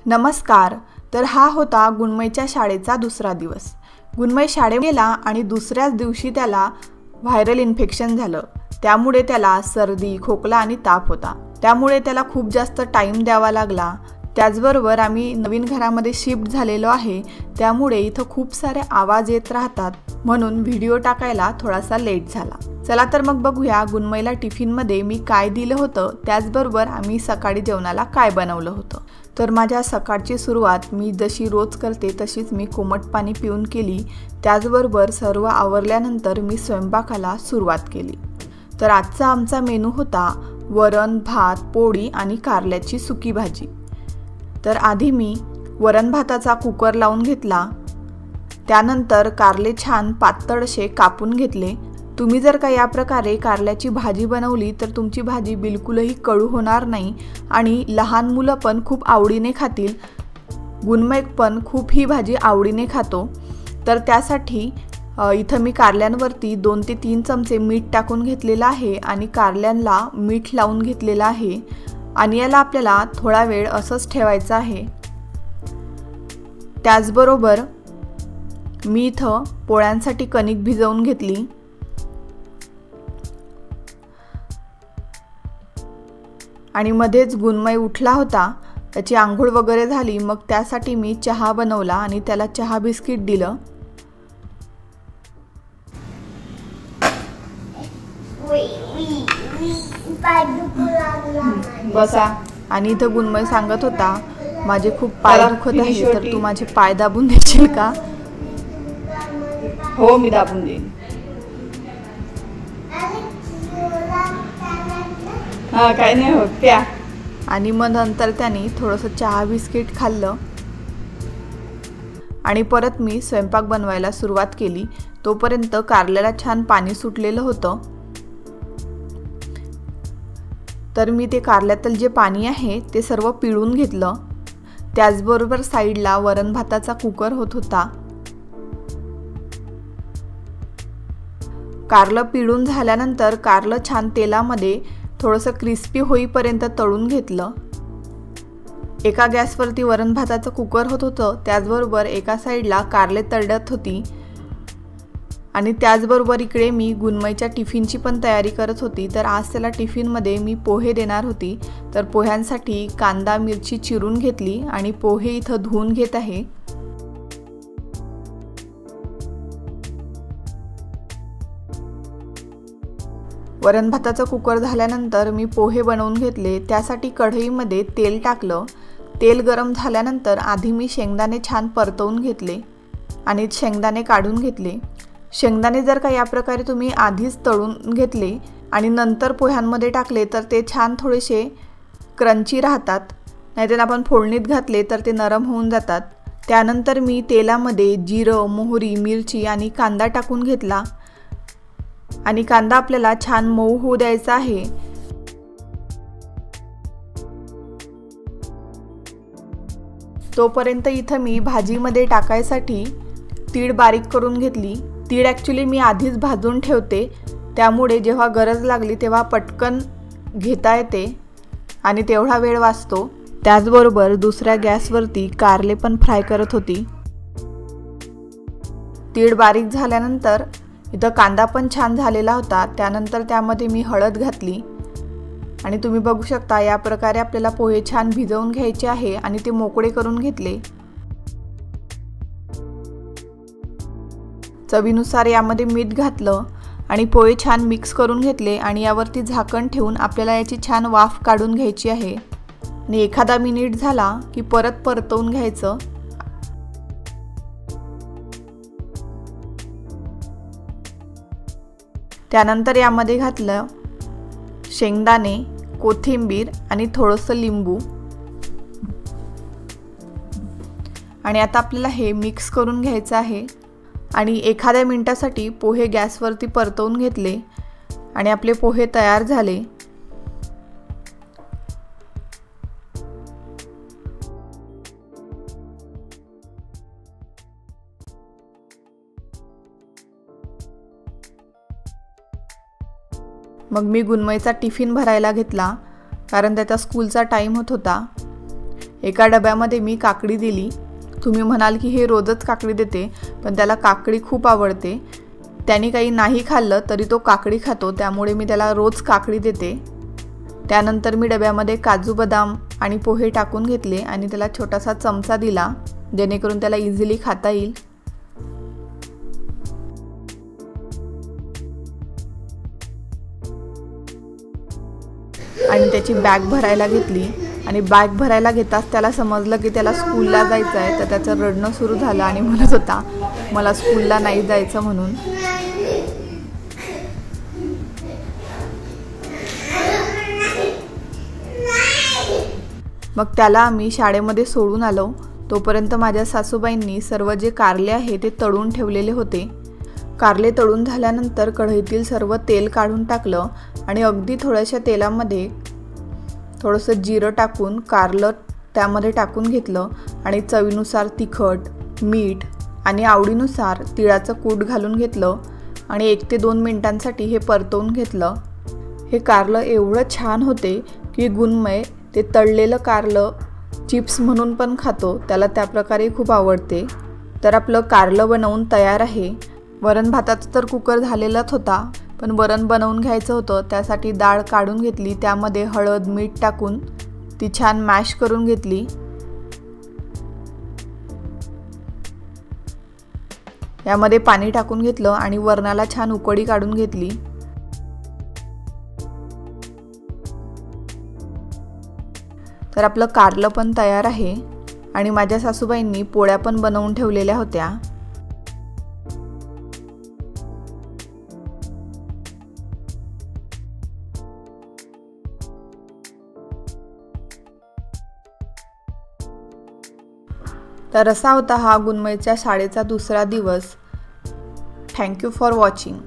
नमस्कार। तर हा होता गुणमयच्या शाळेचा दुसरा दिवस। गुणमय शाळेत गेला आणि दुसऱ्याच दिवशी त्याला व्हायरल इन्फेक्शन झालं। त्यामुळे त्याला सर्दी, खोकला आणि ताप होता। त्यामुळे त्याला खूप जास्त टाइम द्यावा लागला। त्याचबरोबर आम्ही नवीन घरामध्ये शिफ्ट झालेलो आहे, त्यामुळे इथं खूप सारे आवाज येत राहतात, म्हणून व्हिडिओ टाकायला थोडासा लेट झाला। चला तर मग बघूया गुणमयला टिफिनमध्ये मी काय दिलं होतं, त्याचबरोबर आम्ही सकाळी जेवणाला काय बनवलं होतं। तर माझ्या सकाळची सुरुवात मी जशी रोज करते तशीच मी कोमट पाणी पिऊन केली। त्याचबरोबर सर्व आवरल्यानंतर मी स्वयंपाकाला सुरुवात केली। तर आजचा आमचा मेनू होता वरण, भात, पोळी आणि कारल्याची सुकी भाजी। तर आधी मी वरण भाताचा कुकर लावून घेतला। त्यानंतर कारले छान पातळ असे कापून घेतले। तुम्ही जर का या प्रकारे कारल्याची भाजी बनवली तर तुमची भाजी बिलकुलही कडू होणार नाही आणि लहान मुलं पण खूप आवडीने खातील। गुणमय पण खूप ही भाजी आवडीने खातो। तर त्यासाठी इथं मी कारल्यांवरती 2 ते 3 चमचे मीठ टाकून घेतलेलं आहे आणि कारल्यांना मीठ लावून घेतलेलं आहे आणि याला आपल्याला थोडा वेळ असंच ठेवायचं आहे। त्याचबरोबर मी इथं पोळ्यांसाठी कणिक भिजवून घेतली आणि मध्येच गुणमय उठला होता, त्याची आंघोळ वगैरे झाली। मग त्यासाठी मी चहा बनवला आणि त्याला चहा बिस्किट दिलं। बसा। आणि इथं गुणमय सांगत होता, माझे खूप पाय दुखत आहे, तर तू माझे पाय दाबून देशील का? हो, मी दाबून देईन। हा, काय नाही होत प्या। आणि मग नंतर त्याने थोडंसं चहा बिस्किट खाल्लं आणि परत मी स्वयंपाक बनवायला सुरुवात केली। तोपर्यंत कारल्याला छान पाणी सुटलेलं होतं। तर मी ते कारल्यातील जे पाणी आहे ते सर्व पिळून घेतलं। त्याचबरोबर साईडला वरण भाताचा कुकर होत होता। कारलं पिळून झाल्यानंतर कारलं छान तेलामध्ये थोडंसं क्रिस्पी होईपर्यंत तळून घेतलं। एका गॅसवरती वरण भाताचं कुकर होत होतं, त्याचबरोबर एका साईडला कारले तळत होती आणि त्याचबरोबर इकडे मी गुणमयच्या टिफिनची पण तयारी करत होती। तर आज त्याला टिफिनमध्ये मी पोहे देणार होती। तर पोह्यांसाठी कांदा मिरची चिरून घेतली आणि पोहे इथं धुवून घेत आहे। वरण भाताचा कुकर झाल्यानंतर मी पोहे बनवून घेतले। त्यासाठी कढईमध्ये तेल टाकलं। तेल गरम झाल्यानंतर आधी मी शेंगदाणे छान परतवून घेतले आणि शेंगदाणे काढून घेतले। शेंगदाणे जर का या प्रकारे तुम्ही आधीच तळून घेतले आणि नंतर पोह्यांमध्ये टाकले तर ते छान थोडेसे क्रंची राहतात, नाहीतर आपण फोडणीत घातले तर ते नरम होऊन जातात। त्यानंतर मी तेलामध्ये जिरं, मोहरी, मिरची आणि कांदा टाकून घेतला आणि कांदा आपल्याला छान मऊ होऊ द्यायचा आहे। तोपर्यंत इथं मी भाजीमध्ये टाकायसाठी तीळ बारीक करून घेतली। तीळ ॲक्च्युली मी आधीच भाजून ठेवते, त्यामुळे जेव्हा गरज लागली तेव्हा पटकन घेता येते आणि तेवढा वेळ वाचतो। त्याचबरोबर दुसऱ्या गॅसवरती कारले पण फ्राय करत होती। तीळ बारीक झाल्यानंतर इथं कांदा पण छान झालेला होता। त्यानंतर त्यामध्ये मी हळद घातली आणि तुम्ही बघू शकता या प्रकारे आपल्याला पोहे छान भिजवून घ्यायचे आहे आणि ते मोकळे करून घेतले। चवीनुसार यामध्ये मीठ घातलं आणि पोहे छान मिक्स करून घेतले आणि यावरती झाकण ठेवून आपल्याला याची छान वाफ काढून घ्यायची आहे आणि एखादा मिनिट झाला की परत परतवून घ्यायचं। त्यानंतर यामध्ये घातलं शेंगदाणे, कोथिंबीर आणि थोडंसं लिंबू आणि आता आपल्याला हे मिक्स करून घ्यायचं आहे आणि एखाद्या मिनिटासाठी पोहे गॅसवरती परतवून घेतले आणि आपले पोहे तयार झाले। मग मी गुणमयचा टिफिन भरायला घेतला, कारण त्याचा स्कूलचा टाइम होत होता। एका डब्यामध्ये मी काकडी दिली. तुम्ही म्हणाल की हे रोजच काकडी देते, पण त्याला काकडी खूप आवडते. त्याने काही नाही खाल्लं तरी तो काकडी खातो, त्यामुळे मी त्याला रोज काकडी देते. त्यानंतर मी डब्यामध्ये काजू बदाम आणि पोहे टाकून घेतले आणि त्याला छोटासा चमचा दिला, जेणेकरून त्याला इझिली खाता येईल. आणि त्याची बॅग भरायला घेतली आणि बॅग भरायला घेताच त्याला समजलं की त्याला स्कूलला जायचं आहे. तर त्याचं रडणं सुरू झालं आणि म्हणत होता मला स्कूलला नाही जायचं म्हणून. मग त्याला आम्ही शाळेमध्ये सोडून आलो. तोपर्यंत माझ्या सासूबाईंनी सर्व जे कारले आहे ते तळून ठेवलेले होते. कारले तळून झाल्यानंतर कढईतील सर्व तेल काढून टाकलं आणि अगदी थोड्याशा तेलामध्ये थोडंसं जिरं टाकून कारलं त्यामध्ये टाकून घेतलं आणि चवीनुसार तिखट, मीठ आणि आवडीनुसार तिळाचं कूट घालून घेतलं आणि 1 ते 2 मिनिटांसाठी हे परतवून घेतलं. हे कारलं एवढं छान होते की गुणमय ते तळलेलं कारलं चिप्स म्हणून पण खातो, त्याला त्या प्रकारे खूप आवडते. तर आपलं कारलं बनवून तयार आहे. वरण भाताचं तर कुकर झालेलाच होता, पण वरण बनवून घ्यायचं होतं. त्यासाठी डाळ काढून घेतली, त्यामध्ये हळद मीठ टाकून ती छान मॅश करून घेतली. यामध्ये पाणी टाकून घेतलं आणि वरणाला छान उकळी काढून घेतली. तर आपलं कारलं पण तयार आहे आणि माझ्या सासूबाईंनी पोळ्या पण बनवून ठेवलेल्या होत्या. तर असा होता हा गुणमयच्या शाळेचा दुसरा दिवस. Thank you for watching.